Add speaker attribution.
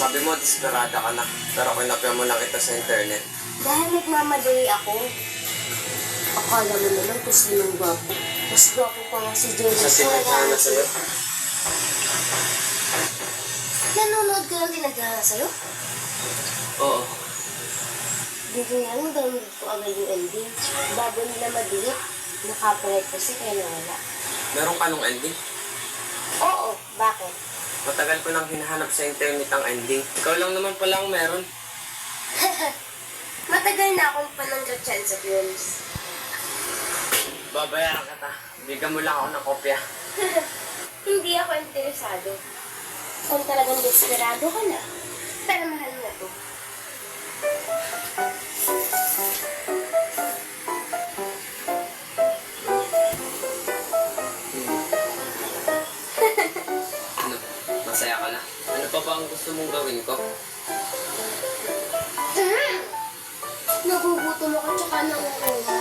Speaker 1: Sabi mo, desperada ka na. Pero kinapya mo lang kita sa internet.
Speaker 2: Dahil nagmamadali ako. Akala mo naman kung sinong gwapo. Mas gwapo pa nga si Jenny.
Speaker 1: Sa sinagana sa'yo.
Speaker 2: Nanonood ka ng tinagana sa'yo?
Speaker 1: Oo.
Speaker 2: Dito nga lang download ko agad yung ending. Bago nila madelete, nakapalit kasi kaya nawala.
Speaker 1: Meron ka nung ending?
Speaker 2: Oo, bakit?
Speaker 1: Matagal ko nang hinahanap sa internet ang ending. Ikaw lang naman pala ang meron.
Speaker 2: Matagal na akong panang-chat sa films.
Speaker 1: Babayaran kita. Bigyan mo lang ako ng kopya.
Speaker 2: Hindi ako interesado. Kung talagang desperado ka na, pero mahal mo to.
Speaker 1: Ano? Masaya ka na? Ano pa ba ang gusto mong gawin ko?
Speaker 2: Nagugutom ako tsaka nauuhaw.